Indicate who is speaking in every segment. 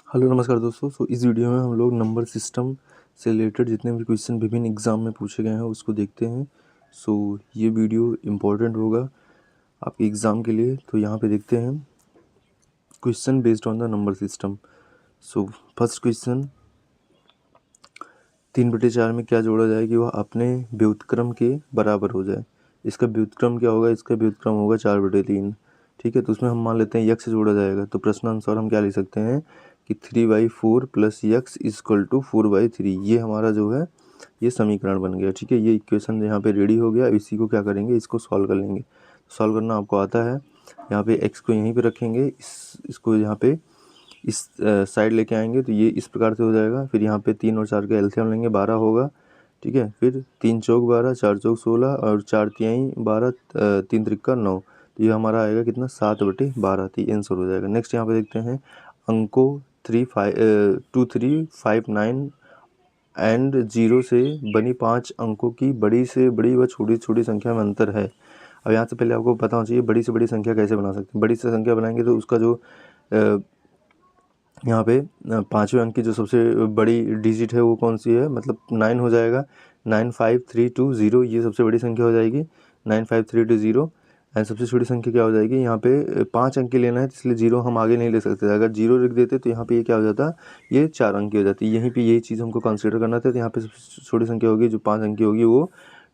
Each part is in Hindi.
Speaker 1: हेलो नमस्कार दोस्तों। इस वीडियो में हम लोग नंबर सिस्टम से रिलेटेड जितने भी क्वेश्चन विभिन्न एग्ज़ाम में पूछे गए हैं उसको देखते हैं। ये वीडियो इम्पोर्टेंट होगा आपके एग्ज़ाम के लिए। तो यहाँ पे देखते हैं question based on the number system. First question, 3/4 में क्या जोड़ा जाए कि वह अपने व्युत्क्रम के बराबर हो जाए। इसका व्युत्क्रम क्या होगा? इसका व्युत्क्रम होगा 4/3। ठीक है, तो उसमें हम मान लेते हैं यक्स जोड़ा जाएगा। तो प्रश्नानुसार हम क्या लिख सकते हैं कि 3/4 प्लस यक्स इजक्वल टू 4/3। ये हमारा जो है ये समीकरण बन गया। ठीक है, ये इक्वेशन यहाँ पे रेडी हो गया। इसी को क्या करेंगे, इसको सॉल्व कर लेंगे। सॉल्व करना आपको आता है। यहाँ पे एक्स को यहीं पे रखेंगे, इसको यहाँ पे इस साइड लेके आएंगे तो ये इस प्रकार से हो जाएगा। फिर यहाँ पे 3 और 4 का एलसीएम लेंगे, 12 होगा। ठीक है, फिर 3 चौक 12, 4 चौक 16 और 4 तिहाई 12, 3 त्रिका 9। तो ये हमारा आएगा कितना, 7/12। तो ये आंसर हो जाएगा। नेक्स्ट यहाँ पे देखते हैं अंकों 2, 3, 5, 9 एंड 0 से बनी 5 अंकों की बड़ी से बड़ी व छोटी छोटी संख्या में अंतर है। अब यहाँ से पहले आपको पता होना चाहिए बड़ी से बड़ी संख्या कैसे बना सकते हैं। बड़ी से संख्या बनाएंगे तो उसका जो यहाँ पे 5वें अंक की जो सबसे बड़ी डिजिट है वो कौन सी है, मतलब 9 हो जाएगा। 95320 ये सबसे बड़ी संख्या हो जाएगी, 95320। एंड सबसे छोटी संख्या क्या हो जाएगी, यहाँ पे 5 अंक की लेना है तो इसलिए 0 हम आगे नहीं ले सकते। अगर 0 लिख देते तो यहाँ पे ये क्या हो जाता, ये 4 अंक की हो जाती। यहीं पे ये चीज़ हमको कंसिडर करना था। तो यहाँ पे सबसे छोटी संख्या होगी जो 5 अंक की होगी वो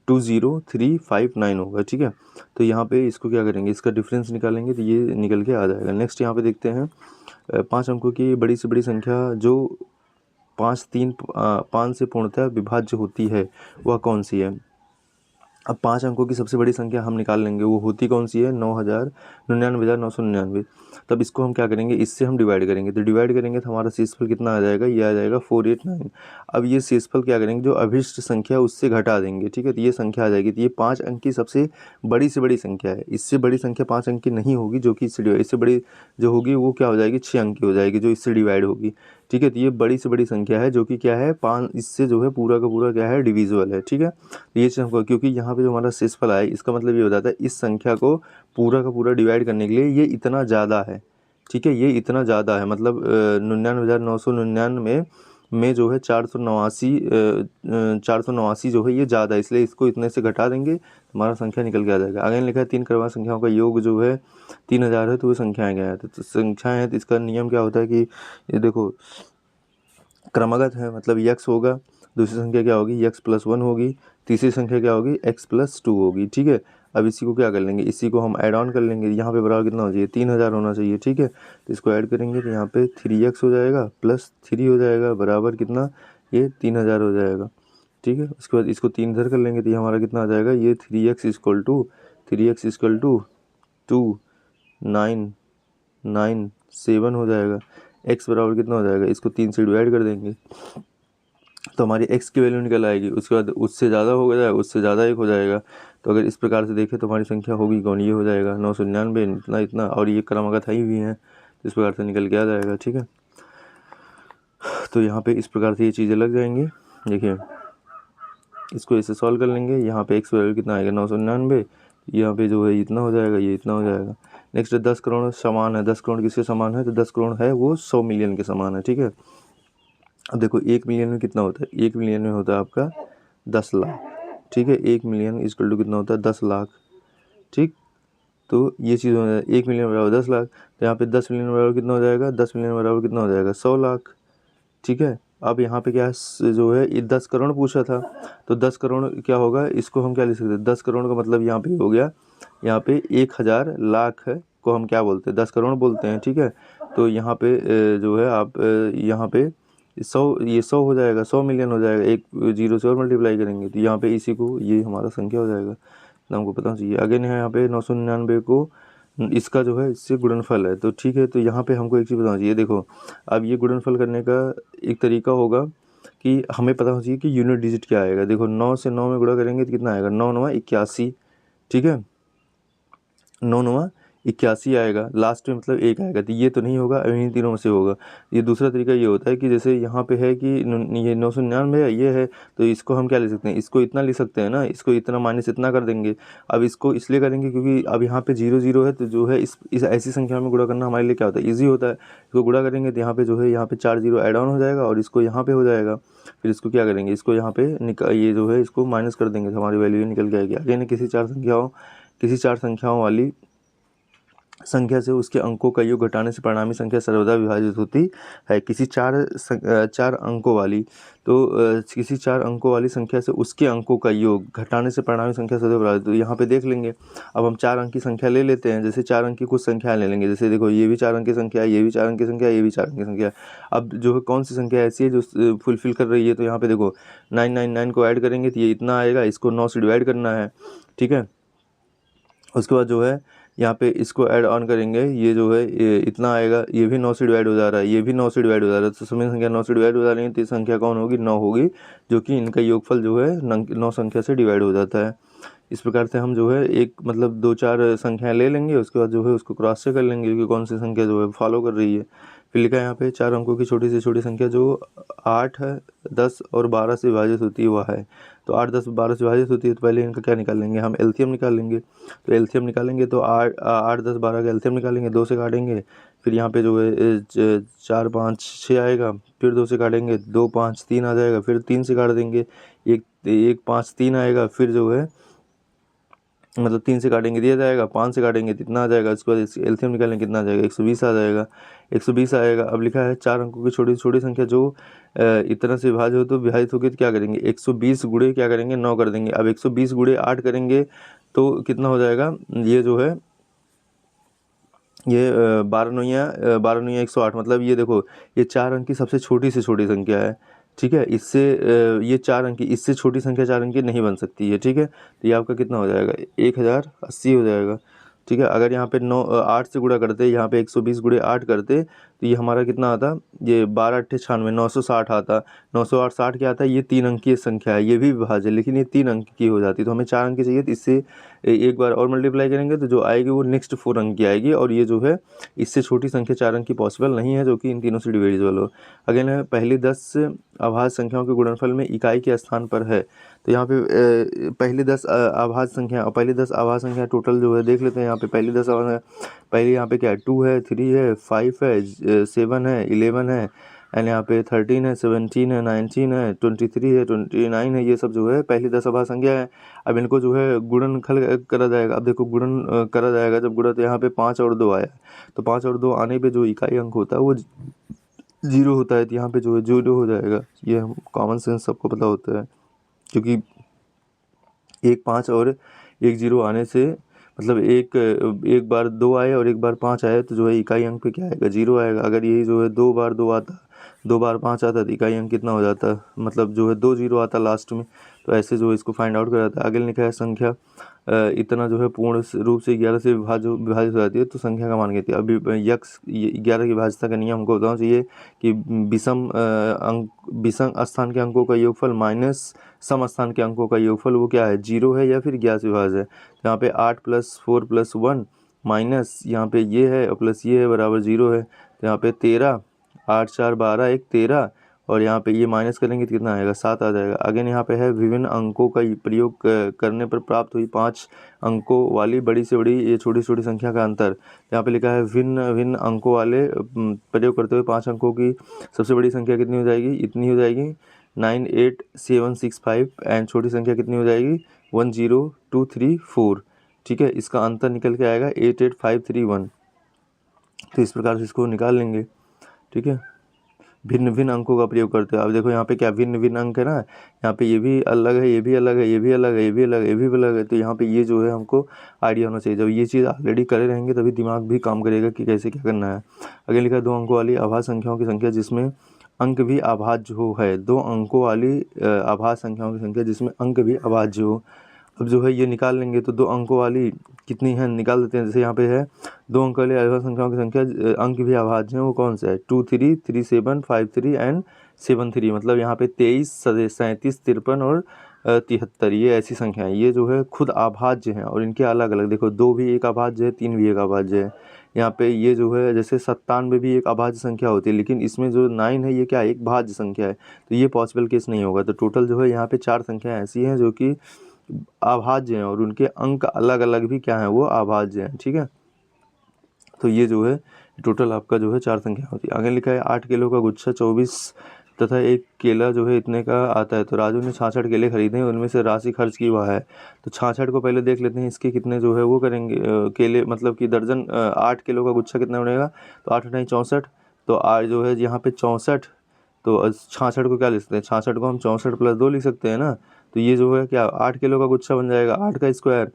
Speaker 1: 20359 होगा। ठीक है, तो यहाँ पे इसको क्या करेंगे, इसका डिफरेंस निकालेंगे तो ये निकल के आ जाएगा। नेक्स्ट यहाँ पे देखते हैं 5 अंकों की बड़ी से बड़ी संख्या जो 5 से पूर्णतः विभाज्य होती है वह कौन सी है। अब 5 अंकों की सबसे बड़ी संख्या हम निकाल लेंगे, वो होती कौन सी है, 99,999। तब इसको हम क्या करेंगे, इससे हम डिवाइड करेंगे। तो डिवाइड करेंगे तो हमारा शेषफल कितना आ जाएगा, ये आ जाएगा 489। अब ये शेषफल क्या करेंगे, जो अभिष्ट संख्या उससे घटा देंगे। ठीक है, तो ये संख्या आ जाएगी। तो ये 5 अंक की सबसे बड़ी से बड़ी संख्या है। इससे बड़ी संख्या 5 अंक की नहीं होगी जो कि इससे बड़ी जो होगी वो क्या हो जाएगी, 6 अंक की हो जाएगी जो इससे डिवाइड होगी। ठीक है, तो ये बड़ी से बड़ी संख्या है जो कि क्या है, 5 इससे जो है पूरा का पूरा क्या है, डिविजिबल है। ठीक है, तो ये चीज़ हमको, क्योंकि यहाँ पे जो हमारा शेषफल आया इसका मतलब ये हो जाता है इस संख्या को पूरा का पूरा डिवाइड करने के लिए ये इतना ज़्यादा है। ठीक है, ये इतना ज़्यादा है, मतलब 99,999 में जो है 489 जो है ये ज़्यादा है, इसलिए इसको इतने से घटा देंगे हमारा संख्या निकल के आ जाएगा। आगे लिखा है 3 क्रमवार संख्याओं का योग जो है 3000 है। तो वो संख्याएँ क्या है, तो संख्याएँ हैं तो इसका नियम क्या होता है कि ये देखो क्रमागत है, मतलब यक्स होगा, दूसरी संख्या क्या होगी, यक्स प्लस 1 होगी, तीसरी संख्या क्या होगी, एक्स प्लस 2 होगी। ठीक है, अब इसी को क्या कर लेंगे, इसी को हम ऐड ऑन कर लेंगे। यहाँ पे बराबर कितना होना चाहिए, 3000 होना चाहिए। ठीक है, तो इसको ऐड करेंगे तो यहाँ पे 3x हो जाएगा प्लस 3 हो जाएगा बराबर कितना, ये 3000 हो जाएगा। ठीक है, उसके बाद इसको 3 इधर कर लेंगे तो ये हमारा कितना आ जाएगा, ये 3x इक्वल टू 2997 हो जाएगा। x बराबर कितना हो जाएगा, इसको 3 से डिवाइड कर देंगे तो हमारी x की वैल्यू निकल आएगी। उसके बाद उससे ज़्यादा हो जाएगा, उससे ज़्यादा एक हो जाएगा। तो अगर इस प्रकार से देखें तो हमारी संख्या होगी कौन, ये हो जाएगा 999 इतना इतना, और ये क्रमागत ही हुई है तो इस प्रकार से निकल के आ जाएगा। ठीक है, तो यहाँ पे इस प्रकार से ये चीज़ें लग जाएंगी। देखिए इसको ऐसे सॉल्व कर लेंगे, यहाँ पे x वैल्यू कितना आएगा 999, यहाँ पे जो है इतना हो जाएगा, ये इतना हो जाएगा। नेक्स्ट 10 करोड़ समान है। 10 करोड़ किसके समान है, तो 10 करोड़ है वो 100 मिलियन के समान है। ठीक है, अब देखो 1 मिलियन में कितना होता है, 1 मिलियन में होता है आपका 10 लाख। ठीक है, 1 मिलियन इक्वल टू कितना होता है, 10 लाख। ठीक, तो ये चीज़ हो जाए 1 मिलियन बराबर 10 लाख। तो यहाँ पे 10 मिलियन बराबर कितना हो जाएगा, 10 मिलियन बराबर कितना हो जाएगा, 100 लाख। ठीक है, अब यहाँ पे क्या है, जो है ये 10 करोड़ पूछा था तो 10 करोड़ क्या होगा, इसको हम क्या लिख सकते हैं, 10 करोड़ का मतलब यहाँ पे हो गया, यहाँ पे 1000 लाख है को हम क्या बोलते हैं, 10 करोड़ बोलते हैं। ठीक है, तो यहाँ पे जो है आप यहाँ पे 100, ये 100 हो जाएगा, 100 मिलियन हो जाएगा, एक 0 से और मल्टीप्लाई करेंगे तो यहाँ पे इसी को ये हमारा संख्या हो जाएगा। तो हमको पता चाहिए आगे नहीं है, यहाँ पे 999 को इसका जो है इससे गुणनफल है। तो ठीक है, तो यहाँ पे हमको एक चीज़ बताना चाहिए। देखो अब ये गुणनफल करने का एक तरीका होगा कि हमें पता होना चाहिए कि यूनिट डिजिट क्या आएगा। देखो 9 से 9 में गुणा करेंगे तो कितना आएगा, 9 9 81। ठीक है, 9 9 81 आएगा, लास्ट में मतलब 1 आएगा, तो ये तो नहीं होगा, इन्हीं तीनों में से होगा। ये दूसरा तरीका ये होता है कि जैसे यहाँ पे है कि ये 999 है, ये है, तो इसको हम क्या ले सकते हैं, इसको इतना ले सकते हैं ना, इसको इतना माइनस इतना कर देंगे। अब इसको इसलिए करेंगे क्योंकि अब यहाँ पे 0 0 है, तो जो है इस ऐसी संख्या में गुणा करना हमारे लिए क्या होता है, ईजी होता है। इसको गुणा करेंगे तो यहाँ पे जो है यहाँ पे 4 0 ऐड ऑन हो जाएगा और इसको यहाँ पे हो जाएगा। फिर इसको क्या करेंगे, इसको यहाँ पे ये जो है इसको माइनस कर देंगे तो हमारी वैल्यू निकल के आएगी। आगे किसी चार संख्याओं वाली संख्या से उसके अंकों का योग घटाने से परिणामी संख्या सर्वदा विभाजित होती है। किसी चार अंकों वाली, तो किसी 4 अंकों वाली संख्या से उसके अंकों का योग घटाने से परिणामी संख्या सर्वदा विभाजित। तो यहाँ पे देख लेंगे, अब हम 4 अंक की संख्या ले लेते हैं। जैसे 4 अंक की कुछ संख्या ले लेंगे, जैसे देखो ये भी 4 अंक की संख्या है, ये भी 4 अंक की संख्या है, ये भी 4 अंक की संख्या है। अब जो है कौन सी संख्या ऐसी है जो फुलफिल कर रही है, तो यहाँ पे देखो 999 को ऐड करेंगे तो ये इतना आएगा, इसको 9 से डिवाइड करना है, ठीक है। उसके बाद जो है यहाँ पे इसको ऐड ऑन करेंगे, ये जो है ये इतना आएगा, ये भी 9 से डिवाइड हो जा रहा है, ये भी 9 से डिवाइड हो जा रहा है, तो सभी संख्या 9 से डिवाइड हो जा रही है, तो ये संख्या कौन होगी, 9 होगी, जो कि इनका योगफल जो है 9 संख्या से डिवाइड हो जाता है। इस प्रकार से हम जो है एक मतलब 2-4 संख्याएं ले लेंगे, उसके बाद जो है उसको क्रॉस चेक कर लेंगे कि कौन सी संख्या जो है फॉलो कर रही है। फिर लिखा है यहाँ पे 4 अंकों की छोटी से छोटी संख्या जो 8 है, 10 और 12 से विभाजित होती है वह है। तो 8, 10, 12 से विभाजित होती है, तो पहले इनका क्या निकाल लेंगे, हम एलसीएम निकाल लेंगे। तो एलसीएम निकालेंगे तो 8, 10, 12 का एलसीएम निकालेंगे, 2 से काटेंगे, फिर यहाँ पे जो है 4, 5, 6 आएगा, फिर 2 से काटेंगे, 2, 5, 3 आ जाएगा, फिर 3 से काट देंगे, 1, 5, 3 आएगा, फिर जो है मतलब 3 से काटेंगे दिया जाएगा, 5 से काटेंगे कितना आ जाएगा, उसके बाद एलसीएम निकालेंगे कितना आ जाएगा, 120 आ जाएगा, 120 आएगा। अब लिखा है 4 अंकों की छोटी छोटी संख्या जो इतना से विभाजित हो तो विभाजित होगी, तो क्या करेंगे, 120 गुणे क्या करेंगे, 9 कर देंगे। अब 120 गुणे 8 करेंगे तो कितना हो जाएगा, ये जो है ये 12 9 108, मतलब ये देखो ये 4 अंक की सबसे छोटी से छोटी संख्या है, ठीक है। इससे ये 4 अंक की, इससे छोटी संख्या 4 अंक की नहीं बन सकती है, ठीक है। तो ये आपका कितना हो जाएगा, 1080 हो जाएगा, ठीक है। अगर यहाँ पे 8 से गुणा करते, यहाँ पे 120 गुणे 8 करते, तो ये हमारा कितना आता, ये 12 8 96, 960 आता। 908 60 क्या आता है, ये 3 अंकीय संख्या है, ये भी विभाज्य, लेकिन ये 3 अंक की हो जाती है, तो हमें 4 अंक की चाहिए, तो इससे एक बार और मल्टीप्लाई करेंगे तो जो आएगी वो नेक्स्ट 4 अंक की आएगी, और ये जो है इससे छोटी संख्या 4 अंक की पॉसिबल नहीं है, जो कि इन तीनों से डिविजिबल हो। अगेन है पहली 10 अभाज्य संख्याओं के गुणनफल में इकाई के स्थान पर है। तो यहाँ पे पहली 10 अभाज्य संख्या और पहली 10 अभाज्य संख्या टोटल जो है देख लेते हैं। यहाँ पे पहली 10 पहली यहाँ पे क्या है, 2 है, 3 है, 5 है, 7 है, 11 है, एंड यहाँ पे 13 है, 17 है, 19 है, 23 है, 29 है, ये सब जो है पहली 10 अभाज्य संख्या है। अब इनको जो है गुणनखल करा जाएगा। अब देखो गुणन करा जाएगा, जब गुणा तो यहाँ पे 5 और 2 आया, तो 5 और 2 आने पे जो इकाई अंक होता है वो 0 होता है, तो यहाँ पे जो है 0 हो जाएगा। ये हम कॉमन सेंस सबको पता होता है, क्योंकि 1 5 और 1 0 आने से मतलब एक बार 2 आए और एक बार 5 आए, तो जो है इकाई अंक पे क्या आएगा, 0 आएगा। अगर यही जो है 2 बार 2 आता, 2 बार 5 आता, तो इकाई अंक कितना हो जाता, मतलब जो है 2 0 आता लास्ट में। तो ऐसे जो इसको फाइंड आउट कराता है। आगे लिखा है संख्या इतना जो है पूर्ण रूप से 11 से विभाजित हो जाती है, तो संख्या का मान कहती है। अभी यक्स 11 की विभाज्यता का नियम हमको बताना चाहिए कि विषम स्थान के अंकों का योगफल माइनस सम स्थान के अंकों का योगफल वो क्या है, 0 है या फिर 11 से विभाज्य है। यहाँ पे 8 + 4 + 1 माइनस यहाँ पे ये है और प्लस ये है बराबर 0 है। तो यहाँ पे 13, 8 4 12 1 13, और यहाँ पे ये माइनस करेंगे तो कितना आएगा, 7 आ जाएगा। अगेन यहाँ पे है विभिन्न अंकों का प्रयोग करने पर प्राप्त हुई 5 अंकों वाली बड़ी से बड़ी ये छोटी छोटी संख्या का अंतर। यहाँ पे लिखा है भिन्न भिन्न अंकों वाले प्रयोग करते हुए 5 अंकों की सबसे बड़ी संख्या कितनी हो जाएगी, इतनी हो जाएगी 98765, एंड छोटी संख्या कितनी हो जाएगी 10234, ठीक है। इसका अंतर निकल के आएगा 88531। तो इस प्रकार से इसको निकाल लेंगे, ठीक है। भिन्न भिन्न अंकों का प्रयोग करते हैं। अब देखो यहाँ पे क्या भिन्न भिन्न अंक है ना, यहाँ पे ये भी अलग है, ये भी अलग है, ये भी अलग है, ये भी अलग है, ये भी अलग है। तो यहाँ पे ये जो है हमको आइडिया होना चाहिए। जब ये चीज़ ऑलरेडी करे रहेंगे तभी दिमाग भी काम करेगा कि कैसे क्या करना है। अगले लिखा 2 अंकों वाली अभाज्य संख्याओं की संख्या जिसमें अंक भी अभाज्य हो है। 2 अंकों वाली अभाज्य संख्याओं की संख्या जिसमें अंक भी अभाज्य हो। अब जो है ये निकाल लेंगे, तो 2 अंकों वाली कितनी है निकाल देते हैं। जैसे यहाँ पे है 2 अंक वाली अभाज्य संख्याओं की संख्या अंक भी अभाज्य है, वो कौन सा है, 2 3 3 7 5 3 एंड 7 3। मतलब यहाँ पे 23 37 53 और 73, ये ऐसी संख्या है। ये जो है खुद अभाज्य हैं और इनके अलग अलग, देखो 2 भी एक अभाज्य है, 3 भी एक अभाज्य है। यहाँ पे ये जो है जैसे 97 भी एक अभाज्य संख्या होती है, लेकिन इसमें जो 9 है ये क्या है, एक भाज्य संख्या है, तो ये पॉसिबल केस नहीं होगा। तो टोटल जो है यहाँ पे 4 संख्या ऐसी हैं जो कि अभाज्य हैं और उनके अंक अलग अलग भी क्या है, वो अभाज्य हैं। ठीक है, तो ये जो है टोटल आपका जो है 4 संख्या होती है। आगे लिखा है 8 किलो का गुच्छा 24 तथा एक केला जो है इतने का आता है। तो राजू ने 66 केले खरीदे, उनमें से राशि खर्च की वह है। तो 66 को पहले देख लेते हैं, इसके कितने जो है वो करेंगे केले, मतलब कि दर्जन 8 किलो का गुच्छा कितना बनेगा, तो 8 8 64, तो आज जो है यहाँ पे 64, तो 66 को क्या लिख सकते हैं, 66 को हम 64 + 2 लिख सकते हैं ना। तो ये जो है क्या 8 किलो का गुच्छा बन जाएगा, 8 का स्क्वायर।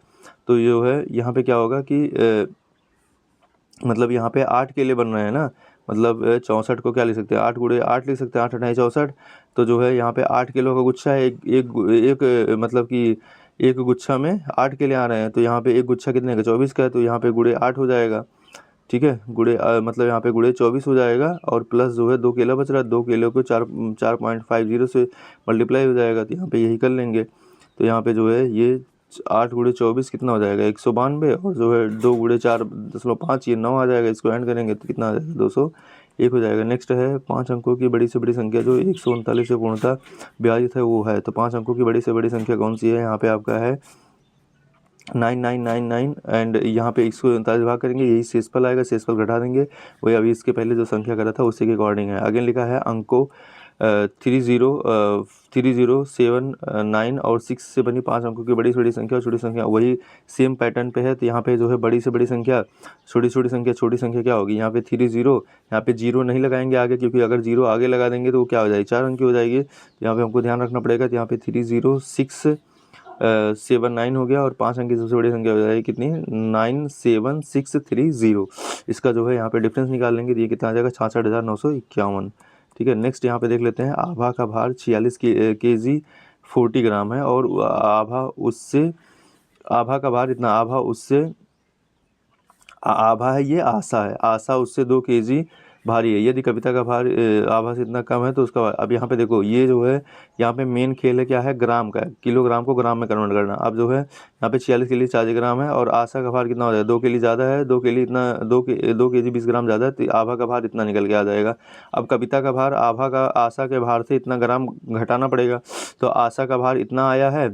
Speaker 1: तो ये जो है यहाँ पे क्या होगा कि मतलब यहाँ पे 8 केले बन रहे हैं ना, मतलब 64 को क्या लिख सकते हैं, 8 × 8 लिख सकते हैं, 8 8 64। तो जो है यहाँ पे 8 किलो का गुच्छा है, एक मतलब कि एक गुच्छा में 8 केले आ रहे हैं। तो यहाँ पे एक गुच्छा कितने का, 24 का है, तो यहाँ पे × 8 हो जाएगा। ठीक है, मतलब यहाँ पे × 24 हो जाएगा, और प्लस जो है 2 केला बच रहा है, 2 केलों को 4.50 से मल्टीप्लाई हो जाएगा, तो यहाँ पे यही कर लेंगे। तो यहाँ पे जो है ये 8 × 24 कितना हो जाएगा, 192, और जो है 2 × 4.5 ये 9 आ जाएगा। इसको ऐड करेंगे तो कितना आ जाएगा, 201 हो जाएगा। नेक्स्ट है 5 अंकों की बड़ी से बड़ी संख्या जो 139 से पूर्णतः विभाजित है वो है। तो 5 अंकों की बड़ी से बड़ी संख्या कौन सी है, यहाँ पे आपका है 9999, एंड यहाँ पे 139 भाग करेंगे, यही शेषफल आएगा, शेषफल घटा देंगे, वही अभी इसके पहले जो संख्या करा था उसी के अकॉर्डिंग है। आगे लिखा है अंकों 3079 और 6 से बनी 5 अंकों की बड़ी से बड़ी संख्या और छोटी संख्या, वही सेम पैटर्न पे है। तो यहाँ पे जो है बड़ी से बड़ी संख्या, छोटी संख्या क्या होगी, यहाँ पे 30, यहाँ पे 0 नहीं लगाएंगे आगे, क्योंकि अगर 0 आगे लगा देंगे तो वो क्या हो जाएगी, 4 अंक की हो जाएगी। तो यहाँ पे हमको ध्यान रखना पड़ेगा। तो यहाँ पे 30679 हो गया, और 5 अंक की सबसे बड़ी संख्या हो जाएगी कितनी, 97630। इसका जो है यहाँ पे डिफरेंस निकाल लेंगे, तो ये कितना आ जाएगा, 66,951। ठीक है, नेक्स्ट यहाँ पे देख लेते हैं। आभा का भार 46 kg 40 ग्राम है, और आभा का भार इतना, आभा है, ये आशा है, आशा उससे 2 kg भारी है। यदि कविता का भार आभा से इतना कम है तो उसका, अब यहाँ पे देखो ये जो है यहाँ पे मेन खेल है क्या है, ग्राम का, किलोग्राम को ग्राम में कन्वर्ट करना। अब जो है यहाँ पे 46 के लिए 40 ग्राम है, और आशा का भार कितना हो जाएगा, 2 kg ज़्यादा है, 2 kg इतना, 2 kg 20 ग्राम ज़्यादा है, तो आभा का भार इतना निकल के आ जाएगा। अब कविता का भार आशा के भार से इतना ग्राम घटाना पड़ेगा। तो आशा का भार इतना आया है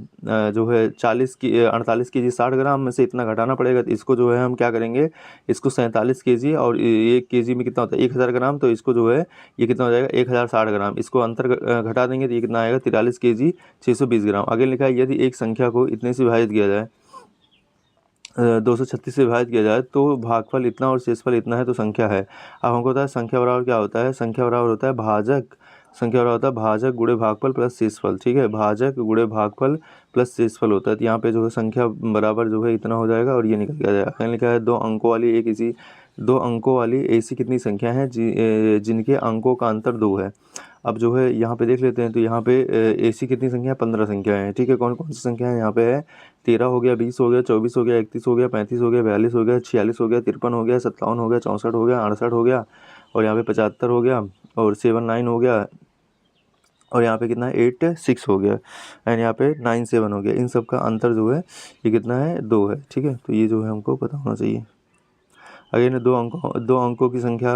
Speaker 1: जो है 48 kg 60 ग्राम में से इतना घटाना पड़ेगा। तो इसको जो है हम क्या करेंगे, इसको 47 kg, और 1 kg में कितना होता है 1000 ग्राम, तो इसको जो है ये कितना हो जाएगा 1060 ग्राम। इसको अंतर घटा देंगे तो ये कितना आएगा 43 kg 620 ग्राम। आगे लिखा है यदि एक संख्या को इतने से विभाजित किया जाए, 236 से विभाजित किया जाए तो भागफल इतना और शेषफल इतना है, तो संख्या है। अब हमको पता है संख्या बराबर क्या होता है, संख्या बराबर होता है भाजक, संख्या बराबर होता है भाजक गुणे भागफल प्लस शेषफल। ठीक है, भाजक गुणे भागफल प्लस शेषफल होता है। तो यहाँ पे जो है संख्या बराबर जो है इतना हो जाएगा, और ये निकल के आ जाएगा। यहाँ लिखा है 2 अंकों वाली ऐसी कितनी संख्या है जिनके अंकों का अंतर 2 है। अब जो है यहाँ पे देख लेते हैं। तो यहाँ पे ऐसी कितनी संख्या है, 15 संख्याएं हैं। ठीक है, कौन कौन सी संख्या है यहाँ पे है, 13 हो गया, 20 हो गया, 24 हो गया, 31 हो गया, 35 हो गया, 42 हो गया, 46 हो गया, 53 हो गया, 57 हो गया, 64 हो गया, 68 हो गया, और यहाँ पे 75 हो गया, और 79 हो गया, और यहाँ पे कितना है 86 हो गया, एंड यहाँ पे 97 हो गया। इन सब का अंतर जो है ये कितना है, 2 है। ठीक है, तो ये जो है हमको पता होना चाहिए। अगेन 2 अंकों की संख्या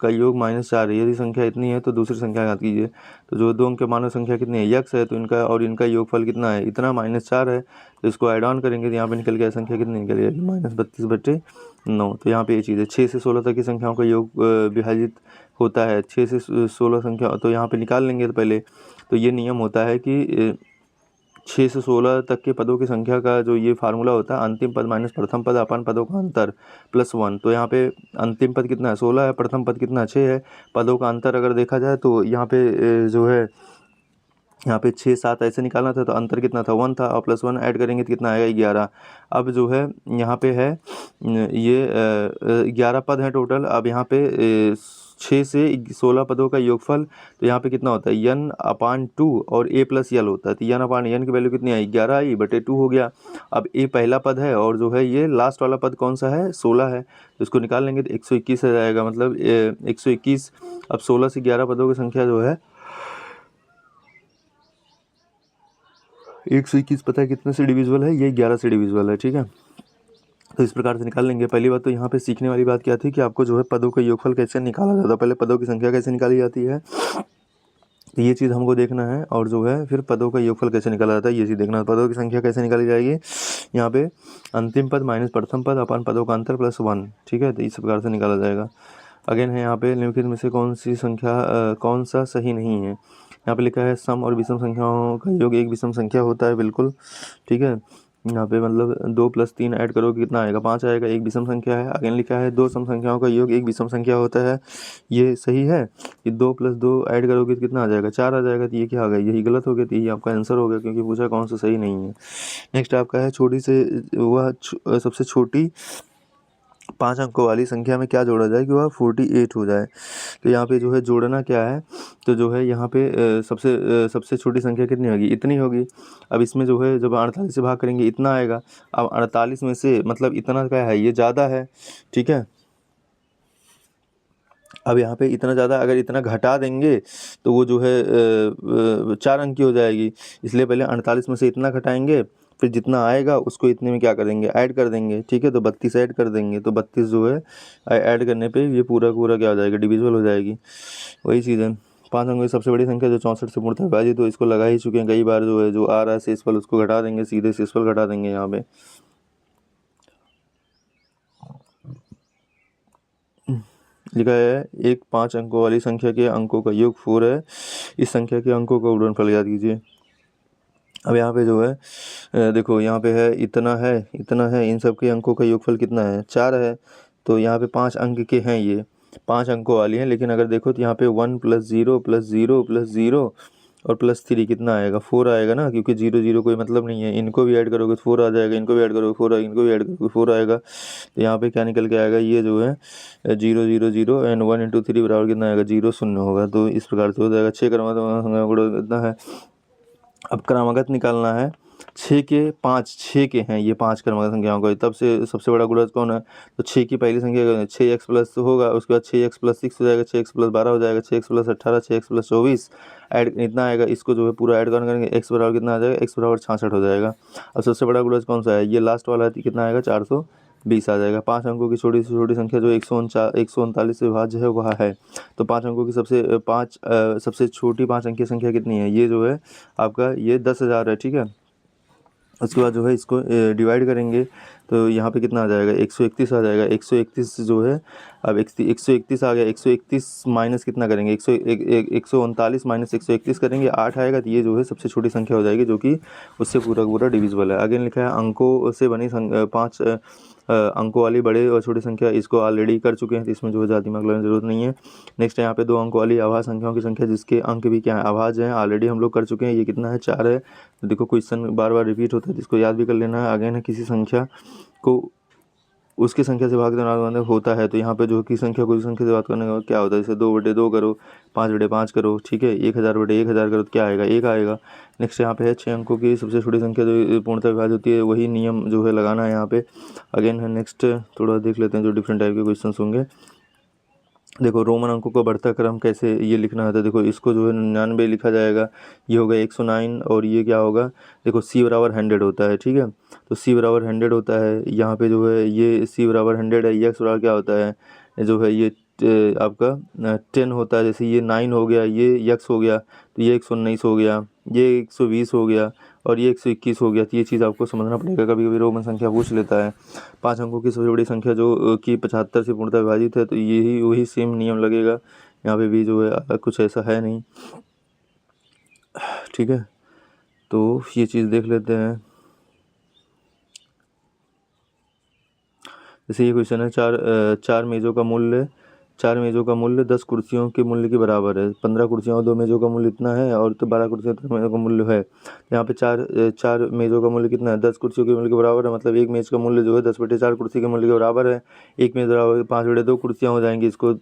Speaker 1: का योग -4 है। यदि संख्या इतनी है तो दूसरी संख्या याद कीजिए। तो जो 2 अंक के मानव संख्या कितनी है, यक्स है, तो इनका और इनका योगफल कितना है, इतना -4 है। तो इसको ऐड ऑन करेंगे तो यहाँ पे निकल गया संख्या कितनी निकल गई, -32/9। तो यहाँ पे ये चीज़ है। 6 से 16 तक की संख्याओं का योग विभाजित होता है, 6 से 16 संख्या, तो यहाँ पे निकाल लेंगे। तो पहले तो ये नियम होता है कि 6 से 16 तक के पदों की संख्या का जो ये फार्मूला होता है, अंतिम पद माइनस प्रथम पद अपान पदों का अंतर +1। तो यहाँ पे अंतिम पद कितना है, 16 है, प्रथम पद कितना 6 है, पदों का अंतर अगर देखा जाए तो यहाँ पे जो है यहाँ पे 6 7 ऐसे निकालना था, तो अंतर कितना था, 1 था, और +1 ऐड करेंगे तो कितना आएगा 11। अब जो है यहाँ पे है ये 11 पद है टोटल। अब यहाँ पे 6 से 16 पदों का योगफल, तो यहाँ पे कितना होता है n/2 और a + l होता है। तो n/n की वैल्यू कितनी आई, 11 आई बटे 2 हो गया। अब a पहला पद है, और जो है ये लास्ट वाला पद कौन सा है, 16 है, तो इसको निकाल लेंगे तो 121 आ जाएगा, मतलब 121। अब 16 से 11 पदों की संख्या जो है 121 पता है कितने से डिविजिबल है? ये 11 से डिविजिबल है, ठीक है। तो इस प्रकार से निकाल लेंगे। पहली बात तो यहाँ पे सीखने वाली बात क्या थी कि आपको जो है पदों का योगफल कैसे निकाला जाता है, पहले पदों की संख्या कैसे निकाली जाती है, तो ये चीज़ हमको देखना है। और जो है फिर पदों का योगफल कैसे निकाला जाता है ये चीज़ देखना है। पदों की संख्या कैसे निकाली जाएगी, यहाँ पे अंतिम पद माइनस प्रथम पद अपन पदों का अंतर प्लस 1, ठीक है। तो इस प्रकार से निकाला जाएगा। अगेन है यहाँ पे निम्नलिखित में से कौन सी संख्या कौन सा सही नहीं है। यहाँ पे लिखा है सम और विषम संख्याओं का योग एक विषम संख्या होता है, बिल्कुल ठीक है। यहाँ पे मतलब 2 + 3 ऐड करोगे कितना आएगा, 5 आएगा, एक विषम संख्या है। अगेन लिखा है 2 सम संख्याओं का योग एक विषम संख्या होता है, ये सही है। कि 2 + 2 ऐड करोगे तो कितना आ जाएगा, 4 आ जाएगा। तो ये क्या आ गया, यही गलत हो गया। तो यही आपका आंसर हो गया, क्योंकि पूछा कौन सा सही नहीं है। नेक्स्ट आपका है छोटी से वह सबसे छोटी 5 अंकों वाली संख्या में क्या जोड़ा जाए कि वह 48 हो जाए। तो यहाँ पे जो है जोड़ना क्या है, तो जो है यहाँ पे सबसे छोटी संख्या कितनी होगी, इतनी होगी। अब इसमें जो है जब 48 से भाग करेंगे इतना आएगा। अब 48 में से मतलब इतना क्या है, ये ज़्यादा है, ठीक है। अब यहाँ पे इतना ज़्यादा अगर इतना घटा देंगे तो वो जो है 4 अंक की हो जाएगी। इसलिए पहले 48 में से इतना घटाएंगे, फिर जितना आएगा उसको इतने में क्या कर देंगे, ऐड कर देंगे, ठीक है। तो 32 ऐड कर देंगे, तो 32 जो है ऐड करने पे ये पूरा पूरा क्या हो जाएगा, डिविजिबल हो जाएगी। वही चीज़ है। 5 अंकों की सबसे बड़ी संख्या जो 64 से पूर्णतः विभाजित, तो इसको लगा ही चुके हैं कई बार। जो है जो आ रहा है शेषफल उसको घटा देंगे, सीधे शेषफल घटा देंगे यहाँ पे। लिखा है एक 5 अंकों वाली संख्या के अंकों का योग 4 है, इस संख्या के अंकों का गुणनफल याद कीजिए। अब यहाँ पे जो है देखो यहाँ पे है इतना है, इतना है, इन सब के अंकों का योगफल कितना है, 4 है। तो यहाँ पे 5 अंक के हैं, ये 5 अंकों वाली हैं। लेकिन अगर देखो तो यहाँ पे 1 + 0 + 0 + 0 और +3 कितना आएगा, 4 आएगा ना, क्योंकि 0 0 कोई मतलब नहीं है। इनको भी ऐड करोगे तो 4 आ जाएगा, इनको भी ऐड करोगे 4 आएगा, इनको भी ऐड करोगे 4 आएगा। तो यहाँ पे क्या निकल के आएगा, ये जो है 0 0 0 एंड 1 × 3 बराबर कितना आएगा, 0 0 होगा। तो इस प्रकार से हो जाएगा। 6 क्रमांक कितना है। अब क्रमागत निकालना है। 6 के 5, 6 के हैं ये 5 क्रमागत संख्याओं का, तब से सबसे बड़ा गुणज कौन है, तो 6 की पहली संख्या 6x प्लस होगा, उसके बाद 6x + 6 हो जाएगा, 6x + 12 हो जाएगा, 6x + 18, 6x + 24 ऐड इतना आएगा। इसको जो है पूरा ऐड करेंगे, x बराबर कितना आ जाएगा, x बराबर 66 हो जाएगा। अब सबसे बड़ा गुणज कौन सा है, ये लास्ट वाला है, कितना आएगा, 420 आ जाएगा। 5 अंकों की छोटी से छोटी संख्या जो 139 से विभाज्य है वह है। तो 5 अंकों की सबसे छोटी 5 अंकीय संख्या कितनी है, ये जो है आपका ये 10,000 है, ठीक है। उसके बाद जो है इसको डिवाइड करेंगे तो यहाँ पे कितना आ जाएगा, 131 आ जाएगा। 131 जो है अब 131 आ गया। 131 माइनस कितना करेंगे, 139 माइनस 131 करेंगे, 8 आएगा। तो ये जो है सबसे छोटी संख्या हो जाएगी, जो कि उससे पूरा पूरा डिविजिबल है। अगेन लिखा है अंकों से बनी 5 अंकों वाली बड़े और छोटी संख्या, इसको ऑलरेडी कर चुके हैं, तो इसमें जो है ज़्यादा दिमाग लगाने की जरूरत नहीं है। नेक्स्ट यहाँ पे 2 अंकों वाली अभाज्य संख्याओं की संख्या जिसके अंक भी क्या है, अभाज्य हैं, ऑलरेडी हम लोग कर चुके हैं। ये कितना है, 4 है। तो देखो क्वेश्चन बार बार रिपीट होता है, जिसको याद भी कर लेना है। अगेन है किसी संख्या को उसकी संख्या से भाग देना होता है, तो यहाँ पे जो की संख्या को संख्या से भाग करने का क्या होता है, जैसे 2/2 करो, 5/5 करो, ठीक है। 1000/1000 करो तो क्या आएगा, 1 आएगा। नेक्स्ट यहाँ पे है 6 अंकों की सबसे छोटी संख्या जो पूर्णतः विभाज्य होती है, वही नियम जो है लगाना है यहाँ पे। अगेन है नेक्स्ट थोड़ा देख लेते हैं जो डिफरेंट टाइप के क्वेश्चन होंगे। देखो रोमन अंकों का बढ़ता क्रम कैसे ये लिखना है, तो देखो इसको जो है 99 लिखा जाएगा, ये होगा 109। और ये क्या होगा, देखो C बराबर 100 होता है, ठीक है। तो C बराबर 100 होता है, यहाँ पे जो है ये C बराबर 100 है। x बराबर क्या होता है, जो है ये आपका 10 होता है। जैसे ये 9 हो गया, ये x हो गया, तो ये 119 हो गया, ये 120 हो गया, और ये 121 हो गया। तो ये चीज़ आपको समझना पड़ेगा, कभी कभी रोमन संख्या पूछ लेता है। 5 अंकों की सबसे बड़ी संख्या जो कि 75 से पूर्णतः विभाजित है, तो यही वही सेम नियम लगेगा यहाँ पे भी, जो है अलग कुछ ऐसा है नहीं, ठीक है। तो ये चीज़ देख लेते हैं। जैसे ये क्वेश्चन है, चार मेज़ों का मूल्य 10 कुर्सियों के मूल्य के बराबर है। 15 कुर्सियों और 2 मेज़ों का मूल्य इतना है, और तो 12 कुर्सियों और 3 मेज़ों का मूल्य है। यहाँ पे चार मेज़ों का मूल्य कितना है, 10 कुर्सियों के मूल्य के बराबर है। मतलब एक मेज़ का मूल्य जो है 10/4 कुर्सी के मूल्य के बराबर है। एक मेज़ बराबर 5/2 कुर्सियाँ हो जाएंगी। इसको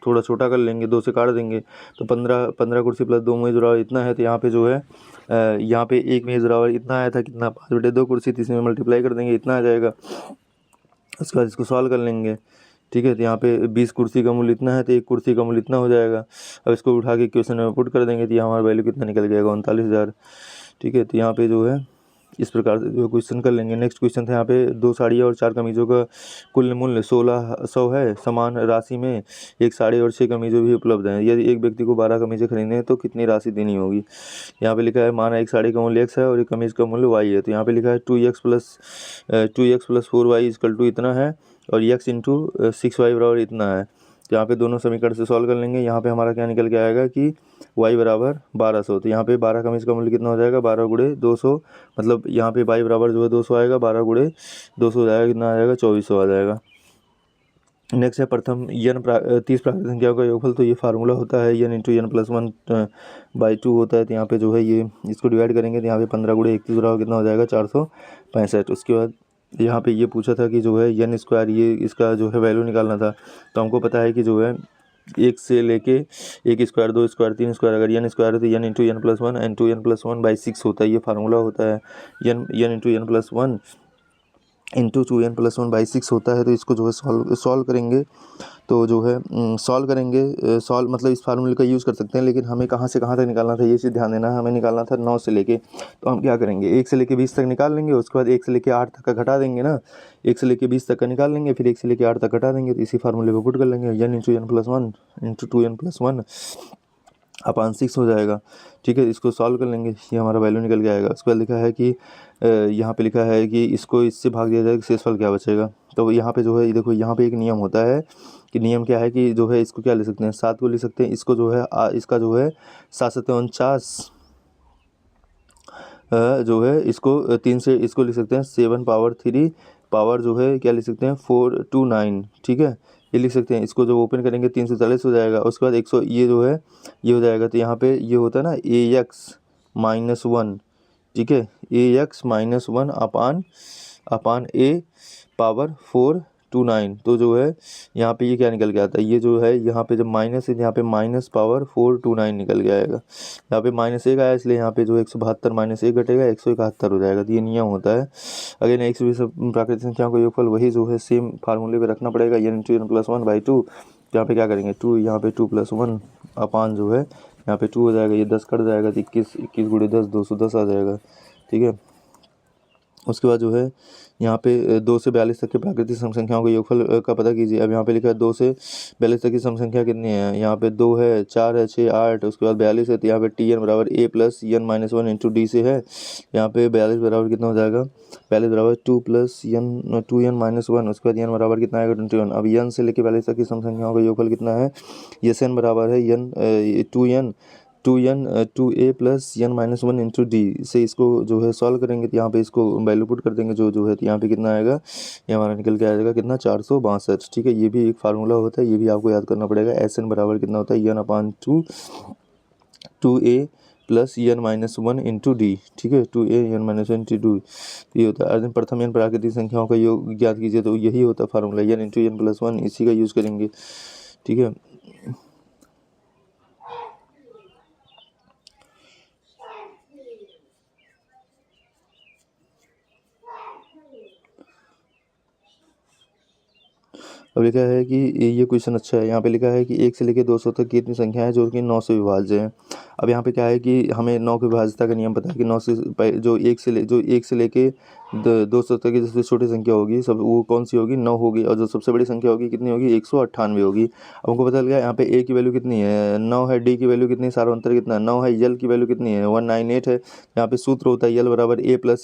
Speaker 1: थोड़ा छोटा कर लेंगे, 2 से काट देंगे, तो 15 कुर्सी प्लस 2 मेज़ बराबर इतना है। तो यहाँ पे जो है यहाँ पे एक मेज़ बराबर इतना आया था, कितना, 5/2 कुर्सी, तो इसमें मल्टीप्लाई कर देंगे, इतना आ जाएगा। उसके बाद इसको सॉल्व कर लेंगे, ठीक है। तो यहाँ पे 20 कुर्सी का मूल्य इतना है, तो एक कुर्सी का मूल्य इतना हो जाएगा। अब इसको उठा के क्वेश्चन में पुट कर देंगे, तो यहाँ हमारा वैल्यू कितना निकल जाएगा, 39,000। ठीक है। तो यहाँ पे जो है इस प्रकार से जो क्वेश्चन कर लेंगे। नेक्स्ट क्वेश्चन था यहाँ पे 2 साड़ियाँ और 4 कमीज़ों का कुल मूल्य 1600 है। समान राशि में एक साड़ी और 6 कमीज़ें भी उपलब्ध हैं। यदि एक व्यक्ति को 12 कमीज़ें खरीदनी है तो कितनी राशि देनी होगी। यहाँ पे लिखा है माना एक साड़ी का मूल्य x है और एक कमीज़ का मूल्य y है। तो यहाँ पे लिखा है 2x plus 4y equal to इतना है और x इंटू 6y बराबर इतना है। तो यहाँ पे दोनों समीकरण से सॉल्व कर लेंगे। यहाँ पे हमारा क्या निकल के आएगा कि y बराबर 1200। तो यहाँ पे 12 कमीज़ का मूल्य कितना हो जाएगा, 12 गुणे 200, मतलब यहाँ पे y बराबर जो है 200 आएगा, 12 गुणे 200 हो जाएगा, कितना आ जाएगा 2400 आ जाएगा। नेक्स्ट है प्रथम n 30 प्राकृतिक संख्याओं का योगफल। तो ये फार्मूला होता है n इंटू n प्लस 1/2 होता है। तो यहाँ पे जो है ये इसको डिवाइड करेंगे तो यहाँ पे 15 गुणे 31 बराबर कितना हो जाएगा 465। उसके बाद यहाँ पे ये पूछा था कि जो है n स्क्वायर, ये इसका जो है वैल्यू निकालना था। तो हमको पता है कि जो है 1 से लेके 1 स्क्वायर 2 स्क्वायर 3 स्क्वायर, अगर n स्क्वायर है तो n into n plus 1 n/6 होता है। ये फार्मूला होता है n into n plus 1 into 2n+1/6 होता है। तो इसको जो है सॉल्व करेंगे तो जो है सॉल्व मतलब इस फार्मूले का यूज़ कर सकते हैं। लेकिन हमें कहाँ से कहाँ तक निकालना था ये चीज़ ध्यान देना है। हमें निकालना था 9 से लेके, तो हम क्या करेंगे 1 से लेके 20 तक निकाल लेंगे। उसके बाद 1 से लेके 8 तक का घटा देंगे ना, 1 से लेके 20 तक का निकाल लेंगे, फिर 1 से लेके 8 तक घटा देंगे। तो इसी फार्मूले को पुट कर लेंगे n into n plus 1 into 2n+1/6 हो जाएगा। ठीक है, इसको सॉल्व कर लेंगे, ये हमारा वैल्यू निकल के आएगा। उसके बाद लिखा है कि यहाँ पे लिखा है कि इसको इससे भाग दिया जाएगा, शेषफल क्या बचेगा। तो यहाँ पे जो है देखो, यहाँ पे एक नियम होता है कि नियम क्या है कि जो है इसको क्या ले सकते हैं 7 को ले सकते हैं। इसको जो है इसका जो है 7×7=49, जो है इसको 3 से इसको लिख सकते हैं 7 पावर 3 पावर जो है क्या लिख सकते हैं 429। ठीक है, ये लिख सकते हैं। इसको जब ओपन करेंगे 340 हो जाएगा। उसके बाद 100 ये जो है ये हो जाएगा। तो यहाँ पे ये होता है ना ax-1, ठीक है, ax-1 अपान a पावर 429। तो जो है यहाँ पे ये क्या निकल के आता है, ये जो है यहाँ पे जब माइनस है यहाँ पे माइनस पावर 429 निकल के आएगा। यहाँ पे -1 आया इसलिए यहाँ पे जो 172 -1 घटेगा 171 हो जाएगा। तो ये नियम होता है। अगर नेक्स्ट भी सब प्राकृतिक संख्याओं का योगफल वही जो है सेम फार्मूले पे रखना पड़ेगा n इंटू n प्लस 1/2। यहाँ पे क्या करेंगे 2, यहाँ पे 2+1 अपान जो है यहाँ पे 2 हो जाएगा, ये 10 कट जाएगा तो 21 गुणे 10 210 आ जाएगा। ठीक है, उसके बाद जो है यहाँ पे 2 से 42 तक के प्राकृतिक सम संख्याओं के योगफल का पता कीजिए। अब यहाँ पे लिखा है 2 से 42 तक की सम संख्या कितनी है, यहाँ पे 2 है, 4 है, 6, 8, उसके बाद 42 है। तो यहाँ पे tn बराबर a plus n-1 into D से है। यहाँ पे 42 बराबर कितना हो जाएगा, 42 बराबर 2 + n 2n-1, उसके बाद n बराबर कितना आएगा 21। अब n से लेकर 42 तक की सम संख्याओं का योगफल कितना है, यस n बराबर है 2a plus n-1 into D से इसको जो है सॉल्व करेंगे। तो यहाँ पे इसको वैल्यू पुट कर देंगे जो है। तो यहाँ पे कितना आएगा, ये हमारा निकल के आएगा कितना 462। ठीक है, ये भी एक फार्मूला होता है, ये भी आपको याद करना पड़ेगा। SN बराबर कितना होता है n/2 2a plus n-1 into D. ठीक है, 2a n-1 इंटू डी ये होता है। अर्धन प्रथम n प्राकृतिक संख्याओं का योग ज्ञात कीजिए। तो यही होता है formula n into n plus 1, इसी का यूज़ करेंगे। ठीक है, अब लिखा है कि ये क्वेश्चन अच्छा है। यहाँ पे लिखा है कि 1 से लेकर 200 तक की इतनी संख्या है जो कि 9 से विभाज्य है। अब यहाँ पे क्या है कि हमें 9 की विभाज्यता का नियम पता है कि 9 से जो 1 से लेके 200 तक की सबसे छोटी संख्या होगी सब वो कौन सी होगी, 9 होगी। और जो सबसे बड़ी संख्या होगी कितनी होगी, 198 होगी। अब हमको पता लग गया यहाँ पे a की वैल्यू कितनी है 9 है, d की वैल्यू कितनी है, सारा अंतर कितना 9 है, l की वैल्यू कितनी है 198 है। यहाँ पे सूत्र होता है l बराबर a plus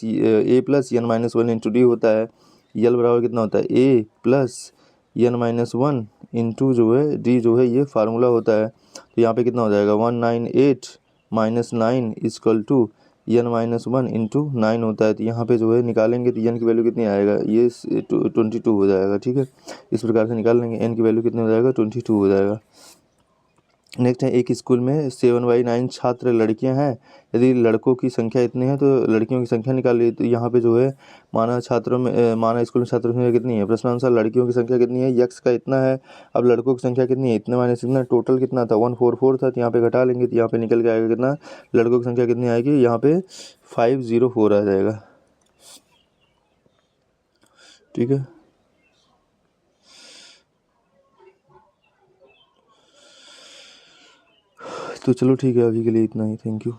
Speaker 1: n-1 into D होता है। l बराबर कितना होता है a प्लस n-1 इंटू जो है डी जो है, ये फार्मूला होता है। तो यहाँ पे कितना हो जाएगा 198 - 9 इक्वल टू n-1 इंटू 9 होता है। तो यहाँ पे जो है निकालेंगे तो n की वैल्यू कितनी आएगा, ये 22 हो जाएगा। ठीक है, इस प्रकार से निकाल लेंगे, n की वैल्यू कितनी हो जाएगा 22 हो जाएगा। नेक्स्ट है एक स्कूल में 7/9 छात्र लड़कियां हैं, यदि लड़कों की संख्या इतनी है तो लड़कियों की संख्या निकालिए। तो यहाँ पे जो है माना स्कूल में छात्रों की संख्या कितनी है, प्रश्नानुसार लड़कियों की संख्या कितनी है, यक्स का इतना है। अब लड़कों की संख्या कितनी है, इतने माइनस इतना, टोटल कितना था 144 था। तो यहाँ पे घटा लेंगे तो यहाँ पे निकल के आएगा कितना, लड़कों की संख्या कितनी आएगी, यहाँ पे 504 आ जाएगा। ठीक है, तो चलो ठीक है, अभी के लिए इतना ही, थैंक यू।